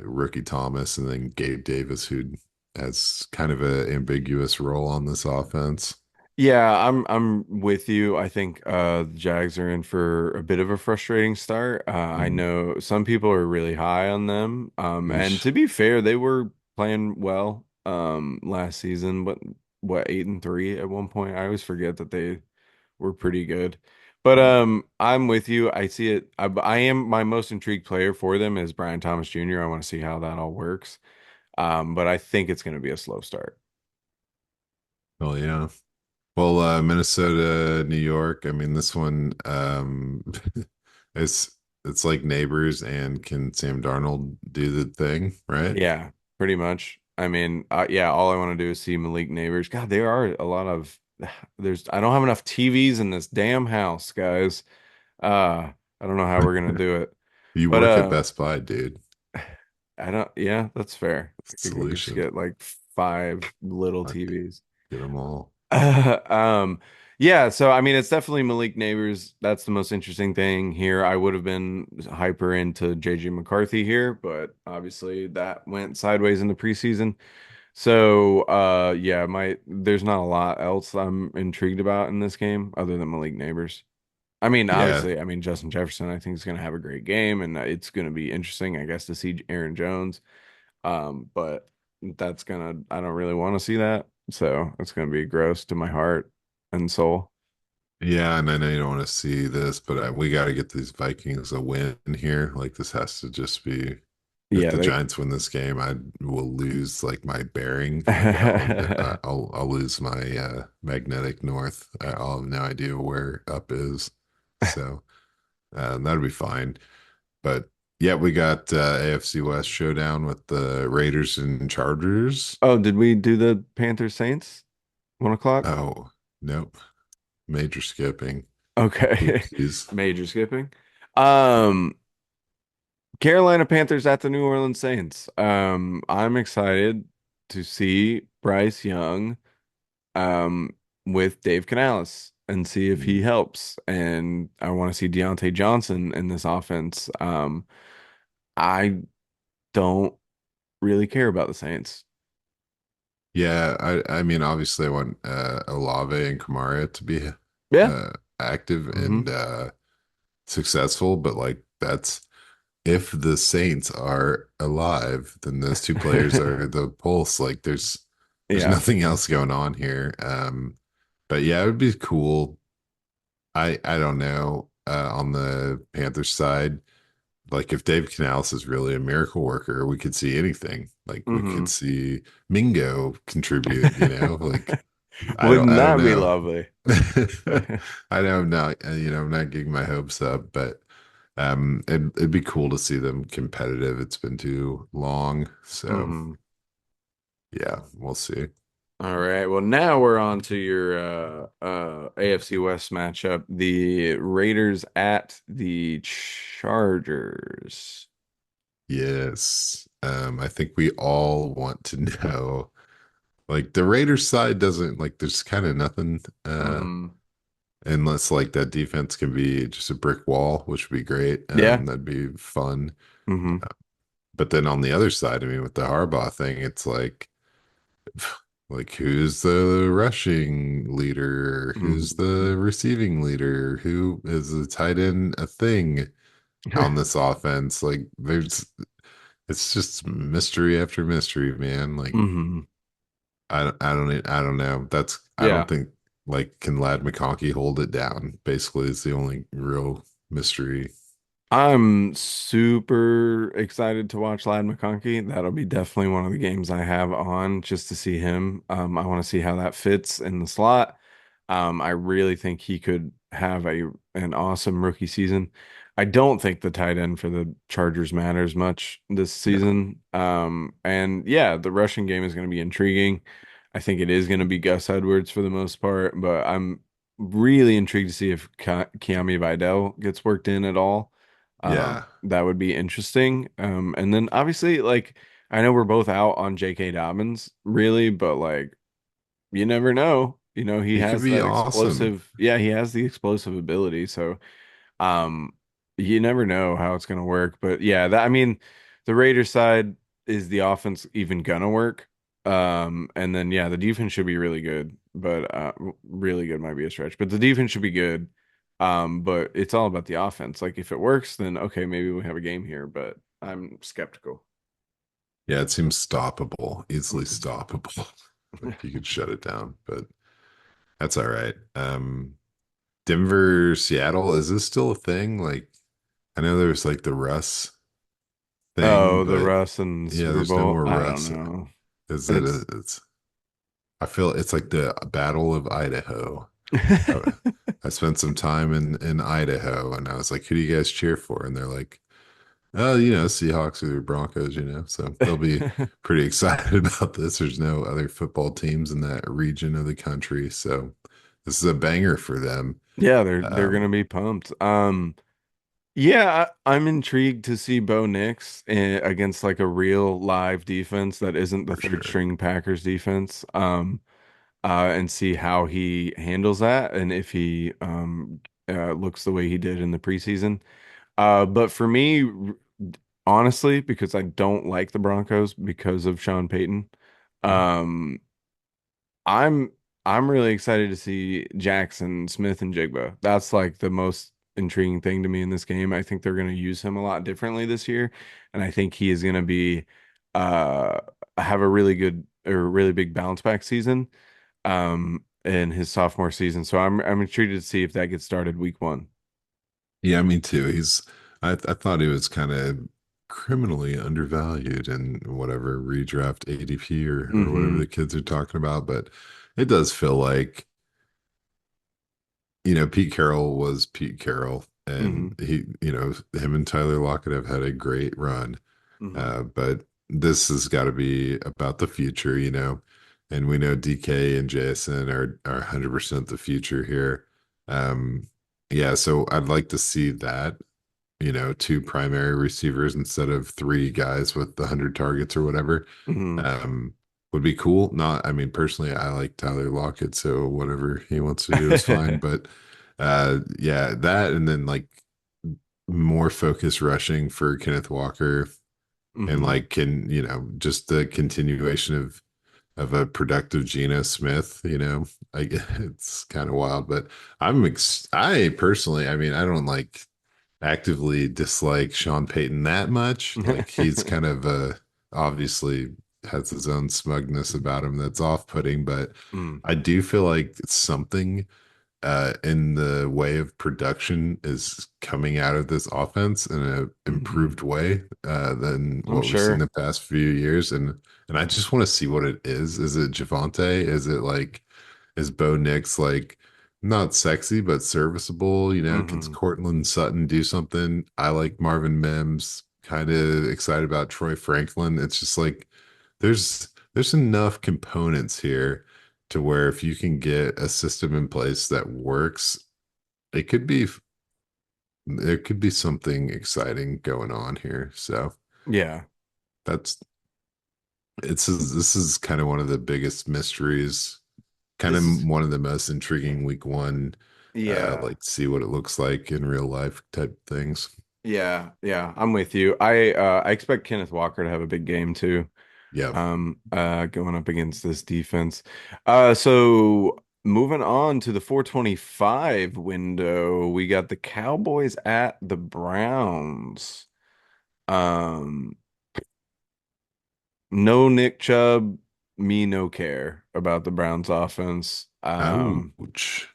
Rookie Thomas and then Gabe Davis, who has kind of a ambiguous role on this offense. Yeah, I'm with you. I think the Jags are in for a bit of a frustrating start. I Mm. know some people are really high on them. And Yeesh. to be fair, they were playing well last season, but what 8-3 at one point. I always forget that they were pretty good. But I'm with you. I see it. I am my most intrigued player for them is Brian Thomas Jr. I want to see how that all works. But I think it's going to be a slow start. Oh yeah. Well, Minnesota, New York. I mean, this one, it's it's like neighbors, and can Sam Darnold do the thing, right? Yeah, pretty much. I mean, yeah, all I want to do is see Malik Neighbors. God, there are a lot of I don't have enough TVs in this damn house, guys. I don't know how we're gonna do it. You But work at Best Buy, dude. I don't yeah, that's fair. I could go just Solution. get like five little Fuck, TVs. get them all. Um, yeah, so I mean, it's definitely Malik Neighbors. That's the most interesting thing here. I would have been hyper into JJ McCarthy here, but obviously that went sideways in the preseason. So, yeah, my there's not a lot else I'm intrigued about in this game other than Malik Neighbors. I mean, Yeah, obviously, I mean Justin Jefferson, I think is going to have a great game, and it's going to be interesting, I guess, to see Aaron Jones. But I don't really want to see that, so it's going to be gross to my heart and soul. yeah, and I know you don't want to see this, but we got to get these Vikings a win here. Like this has to just be. If Yeah, the they. Giants win this game, I will lose like my bearing. Like I'll lose my magnetic north. I'll have no idea where up is. So that'll be fine. But yeah, we got AFC West showdown with the Raiders and Chargers. Oh, did we do the Panthers Saints 1 o'clock? Oh, nope. Major skipping. Okay, Oopsies. major skipping. Um, Carolina Panthers at the New Orleans Saints. I'm excited to see Bryce Young with Dave Canales and see if he helps. And I want to see Deontay Johnson in this offense. I don't really care about the Saints. Yeah, I mean obviously I want Olave and Kamara to be Yeah. uh active Hmm. and successful, but like that's if the Saints are alive, then those two players are the pulse. Like there's Yeah. nothing else going on here. But yeah, it would be cool. I don't know on the Panthers side. Like if Dave Canales is really a miracle worker, we could see anything. Like we could Hmm. see Mingo contribute, like Wouldn't I don't that be know. lovely? I know I'm not, I'm not getting my hopes up, but it'd be cool to see them competitive. It's been too long. So Hmm. yeah, we'll see. All right. Well, now we're on to your AFC West matchup, the Raiders at the Chargers. Yes. I think we all want to know. Like the Raiders side doesn't like there's kind of nothing Hmm. unless like that defense can be just a brick wall, which would be great. Yeah. That'd be fun. Hmm. But then on the other side, I mean, with the Harbaugh thing, it's like who's the rushing leader? Who's Hmm. the receiving leader? Who is the tight end a thing on this offense? Like it's just mystery after mystery, man. Like Hmm. I don't know. I don't Yeah. think like can Lad McConkey hold it down? Basically, is the only real mystery. I'm super excited to watch Lad McConkey. That'll be definitely one of the games I have on just to see him. I want to see how that fits in the slot. I really think he could have a an awesome rookie season. I don't think the tight end for the Chargers matters much this No. season. And yeah, the rushing game is going to be intriguing. I think it is going to be Gus Edwards for the most part, but I'm really intrigued to see if Keami Vidal gets worked in at all. Yeah. That would be interesting. And then obviously, like, I know we're both out on J.K. Dobbins, really, but like, you never know. He He could has be that awesome. explosive, yeah, he has the explosive ability. So, um, you never know how it's gonna work, but yeah, I mean, the Raiders side is the offense even gonna work? And then yeah, the defense should be really good, but really good might be a stretch, but the defense should be good. But it's all about the offense. Like if it works, then okay, maybe we have a game here, but I'm skeptical. Yeah, it seems stoppable, easily Mhm. stoppable. Like you could shut it down, but that's all right. Denver, Seattle, is this still a thing? Like I know there's like the Russ thing, Oh, the but Russ and yeah, Super there's no Bowl. more I don't Russ. know. Is it It's it's I feel it's like the Battle of Idaho. I, I spent some time in Idaho and I was like, who do you guys cheer for? And they're like, oh, Seahawks or the Broncos, so they'll be pretty excited about this. There's no other football teams in that region of the country. So this is a banger for them. Yeah, they're gonna Um, be pumped. Yeah, I'm intrigued to see Bo Nix against like a real live defense that isn't the for third sure. string Packers defense. And see how he handles that and if he looks the way he did in the preseason. But for me, honestly, because I don't like the Broncos because of Sean Payton, Yeah. um, I'm I'm really excited to see Jackson Smith and Jigba. That's like the most intriguing thing to me in this game. I think they're going to use him a lot differently this year, and I think he is going to be uh have a really good or really big bounce back season in his sophomore season. So I'm intrigued to see if that gets started week one. Yeah, me too. I thought he was kind of criminally undervalued in whatever redraft ADP or whatever Mm-hmm. the kids are talking about, but it does feel like, Pete Carroll was Pete Carroll Mm-hmm. and him and Tyler Lockett have had a great run. Mm-hmm. But this has got to be about the future, and we know DK and Jason are 100% the future here. Um, yeah, so I'd like to see that, two primary receivers instead of three guys with 100 targets or whatever. Mm-hmm. Um, would be cool. Not, I mean, personally, I like Tyler Lockett, so whatever he wants to do is fine. But yeah, that and then like more focus rushing for Kenneth Walker and Mm-hmm. like just the continuation of a productive Geno Smith, like it's kind of wild, but I personally, I mean, I don't like actively dislike Sean Payton that much. Like he's kind of obviously has his own smugness about him that's off-putting, but Mm. I do feel like something in the way of production is coming out of this offense in an Mm-hmm. improved way than I'm what we've seen sure. the past few years. And I just want to see what it is. Is it Javante? Is Bo Nix like not sexy but serviceable? Can Mm-hmm. Cortland Sutton do something? I like Marvin Mims, kind of excited about Troy Franklin. It's just like there's enough components here to where if you can get a system in place that works, it could be there could be something exciting going on here. So Yeah. that's this is kind of one of the biggest mysteries, kind of This is one of the most intriguing week one, yeah. like see what it looks like in real life type things. Yeah. Yeah. I'm with you. I expect Kenneth Walker to have a big game too. Yeah. Going up against this defense. So moving on to the 425 window, we got the Cowboys at the Browns. Um, no Nick Chubb, me no care about the Browns offense. Ouch.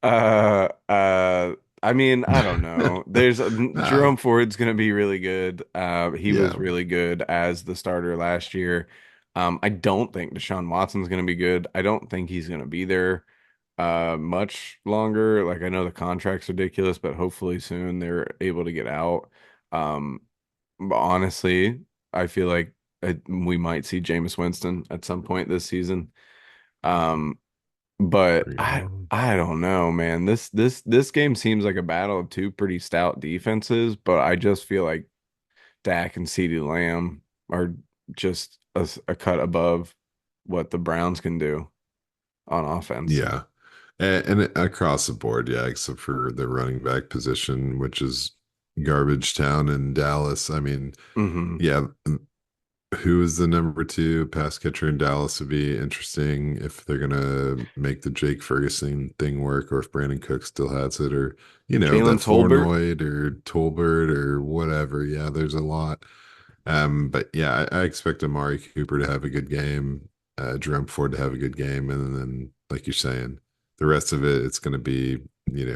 Uh, uh, I mean, I don't know. There's Nah, Jerome Ford's gonna be really good. He was yeah. really good as the starter last year. I don't think Deshaun Watson's gonna be good. I don't think he's gonna be there. much longer. Like I know the contract's ridiculous, but hopefully soon they're able to get out. Um, but honestly, I feel like we might see Jameis Winston at some point this season. Um, but Yeah. I don't know, man. This game seems like a battle of two pretty stout defenses, but I just feel like Dak and CeeDee Lamb are just a cut above what the Browns can do on offense. Yeah. And across the board, yeah, except for the running back position, which is garbage town in Dallas. I mean, Hmm. yeah, who is the number two pass catcher in Dallas would be interesting if they're gonna make the Jake Ferguson thing work, or if Brandon Cook still has it, or Jalen that Tolbert. Flournoy or Tolbert or whatever. Yeah, there's a lot. But yeah, I expect Amari Cooper to have a good game, Jerome Ford to have a good game, and then like you're saying, the rest of it, it's going to be,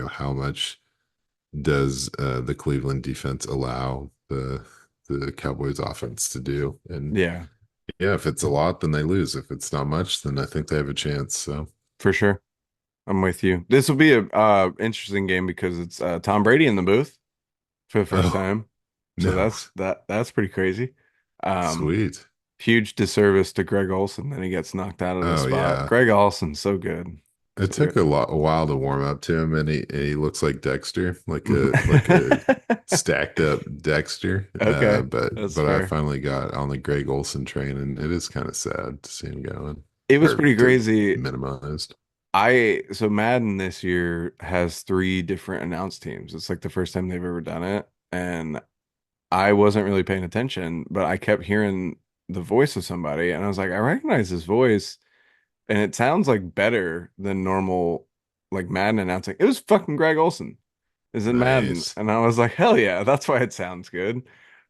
how much does the Cleveland defense allow the Cowboys offense to do? And Yeah, yeah, if it's a lot, then they lose. If it's not much, then I think they have a chance. So for sure. I'm with you. This will be a interesting game because it's Tom Brady in the booth for the first oh time. So no, that's pretty crazy. Um, sweet. Huge disservice to Greg Olson. Then he gets knocked out of the Oh spot. yeah. Greg Olson's so good. It So took good. a while to warm up to him, and he looks like Dexter, Mhm. like a stacked up Dexter. Okay, But that's I fair. finally got on the Greg Olson train, and it is kind of sad to see him going It was or pretty to crazy. minimized. So Madden this year has three different announce teams. It's like the first time they've ever done it. And I wasn't really paying attention, but I kept hearing the voice of somebody and I was like, I recognize this voice and it sounds like better than normal like Madden announcing. It was fucking Greg Olson is in Madden. Nice. And I was like, hell yeah, that's why it sounds good.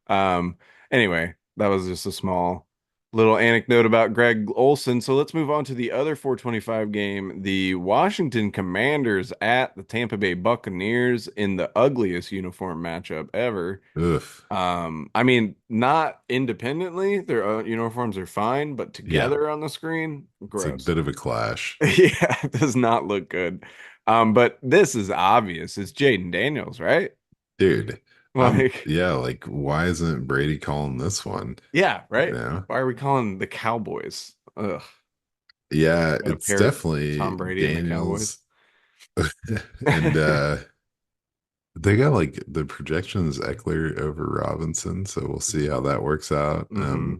Um, anyway, that was just a small little anecdote about Greg Olson. So let's move on to the other 425 game. The Washington Commanders at the Tampa Bay Buccaneers in the ugliest uniform matchup ever. Ugh. I mean, not independently, their uniforms are fine, but Yeah, together on the screen, it's a gross. bit of a clash, Yeah, it does not look good. But this is obvious. It's Jaden Daniels, right? dude. Like, Yeah, like why isn't Brady calling this one? yeah, You right? know? Why are we calling the Cowboys? Ugh, Yeah, got to it's pair definitely Tom Brady and the Cowboys. Daniels. And they got like the projections Eckler over Robinson, so we'll see how that works out. Hmm.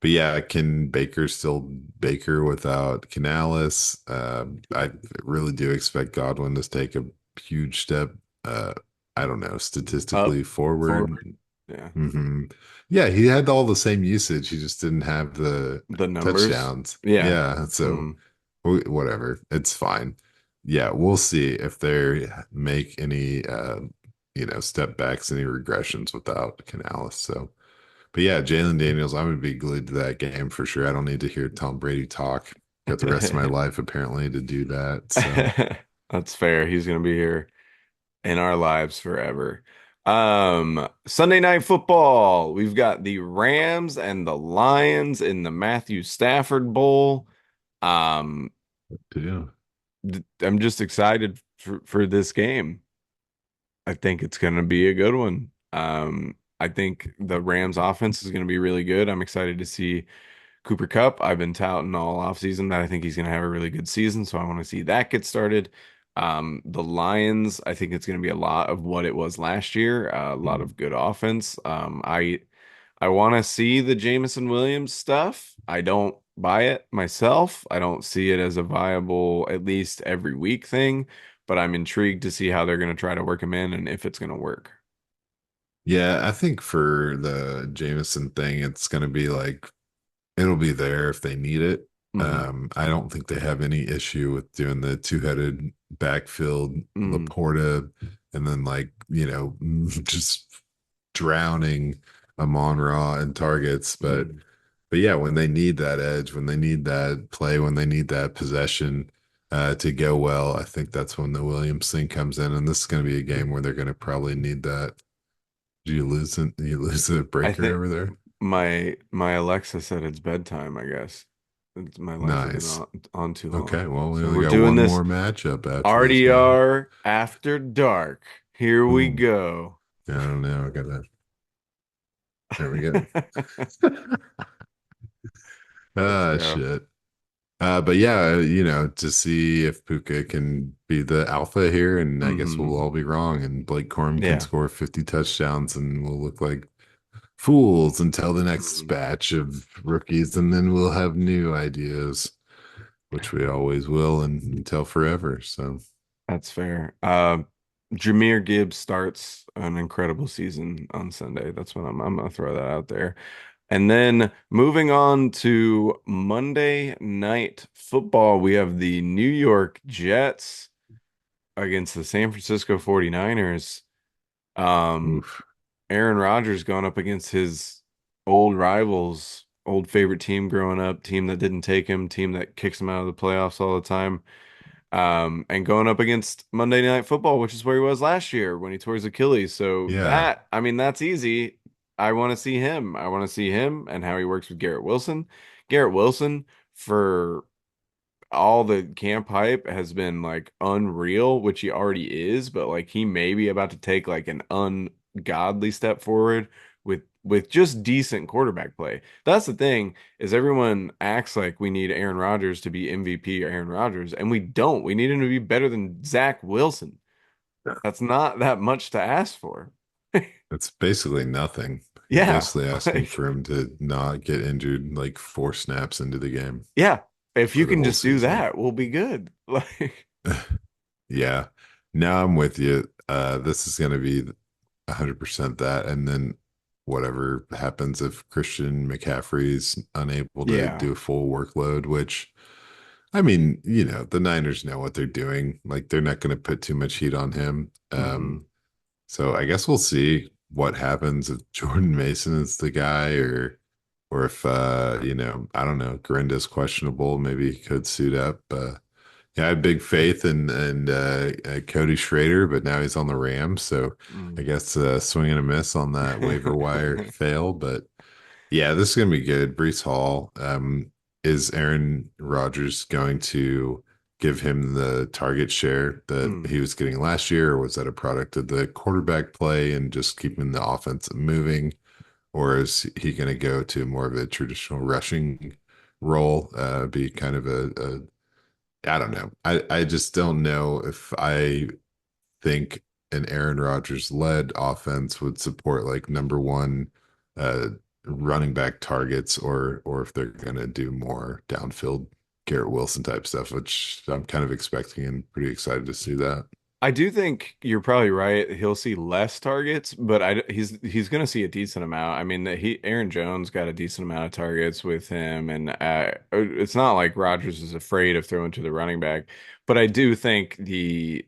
But yeah, can Baker still Baker without Canales? I really do expect Godwin to take a huge step. Uh, I don't know, Up, statistically forward. forward. Yeah. Hmm. Yeah, he had all the same usage. He just didn't have the The numbers. touchdowns. Yeah. Yeah, so Mm. whatever, it's fine. Yeah, we'll see if they make any step backs, any regressions without Canales. So, but yeah, Jalen Daniels, I'm gonna be glued to that game for sure. I don't need to hear Tom Brady talk. Got the rest of my life apparently to do that. So, That's fair. He's gonna be here in our lives forever. Sunday night football. We've got the Rams and the Lions in the Matthew Stafford Bowl. Um, yeah, I'm just excited for this game. I think it's going to be a good one. I think the Rams offense is going to be really good. I'm excited to see Cooper Cup. I've been touting all offseason that I think he's going to have a really good season, so I want to see that get started. The Lions, I think it's going to be a lot of what it was last year, a lot mm, of good offense. I want to see the Jamison Williams stuff. I don't buy it myself. I don't see it as a viable, at least every week thing, but I'm intrigued to see how they're going to try to work him in and if it's going to work. yeah. I think for the Jameson thing, it's gonna be like it'll be there if they need it. Hmm. I don't think they have any issue with doing the two-headed backfield Mm. Laporta and then like, just drowning Amon Ra in targets. Mm. But yeah, when they need that edge, when they need that play, when they need that possession to go well, I think that's when the Williams thing comes in. And this is going to be a game where they're going to probably need that. Do you lose it? You lose a I breaker think over there? my Alexa said it's bedtime, I guess. My lights have been Nice. on too Okay, long. well, we So only we're got doing one this more matchup after this one. RDR After Dark. Here we Ooh, go. I don't know. I gotta. There we go. Let's Ah, go. shit. But yeah, to see if Puka can be the alpha here, and I guess we'll Hmm. all be wrong, and Blake Corum can Yeah. score 50 touchdowns, and we'll look like fools until the next Mhm. batch of rookies, and then we'll have new ideas, which we always will, and until forever. So, That's fair. Jameer Gibbs starts an incredible season on Sunday. That's what I'm gonna throw that out there. And then moving on to Monday Night Football, we have the New York Jets against the San Francisco 49ers. Um, oof. Aaron Rodgers going up against his old rivals, old favorite team growing up, team that didn't take him, team that kicks him out of the playoffs all the time. And going up against Monday Night Football, which is where he was last year when he tore his Achilles. So Yeah, that, I mean, that's easy. I want to see him. I want to see him and how he works with Garrett Wilson. Garrett Wilson, for all the camp hype, has been like unreal, which he already is, but like he may be about to take like an ungodly step forward with just decent quarterback play. That's the thing, is everyone acts like we need Aaron Rodgers to be MVP Aaron Rodgers, and we don't. We need him to be better than Zach Wilson. That's not that much to ask for. it's basically nothing. You're Yeah, basically asking like for him to not get injured like 4 snaps into the game yeah. If you for the can whole just do season. that, we'll be good. Like Yeah. Now I'm with you. This is going to be 100% that. And then whatever happens if Christian McCaffrey's unable to yeah. do a full workload, which, I mean, the Niners know what they're doing. Like, they're not going to put too much heat on him. Hmm. So I guess we'll see what happens if Jordan Mason is the guy, or if I don't know, Grinda's questionable. Maybe he could suit up. Yeah, I had big faith in Cody Schrader, but now he's on the Rams, so I Mm. guess swing and a miss on that waiver wire fail. But yeah, this is gonna be good. Brees Hall, is Aaron Rodgers going to give him the target share that Mm. he was getting last year, or was that a product of the quarterback play and just keeping the offense moving? Or is he going to go to more of a traditional rushing role, be kind of I don't know. I just don't know if I think an Aaron Rodgers led offense would support like number one uh running back targets, or if they're gonna do more downfield Garrett Wilson type stuff, which I'm kind of expecting and pretty excited to see that. I do think you're probably right. He'll see less targets, but he's going to see a decent amount. I mean, Aaron Jones got a decent amount of targets with him, and it's not like Rodgers is afraid of throwing to the running back. But I do think the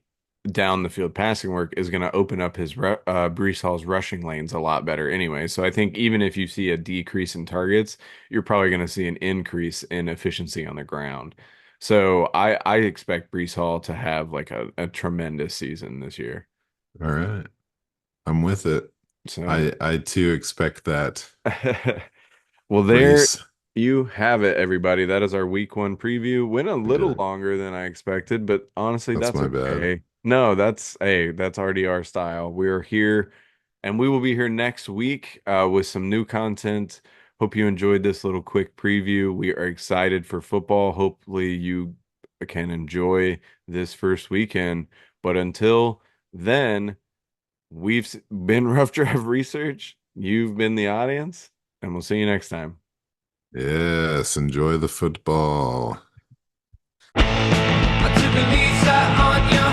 down the field passing work is going to open up his Brees Hall's rushing lanes a lot better anyway. So I think even if you see a decrease in targets, you're probably going to see an increase in efficiency on the ground. So I expect Brees Hall to have like a tremendous season this year. All right. I'm with it. So I too expect that. well, there Brees, you have it, everybody. That is our week one preview. Went a we did little it. longer than I expected, but honestly, That's that's my bad. okay. No, that's RDR style. We're here and we will be here next week with some new content. Hope you enjoyed this little quick preview. We are excited for football. Hopefully, you can enjoy this first weekend. But until then, been Rough Draft Research. You've been the audience, and we'll see you next time. Yes, enjoy the football. I took a lease out on your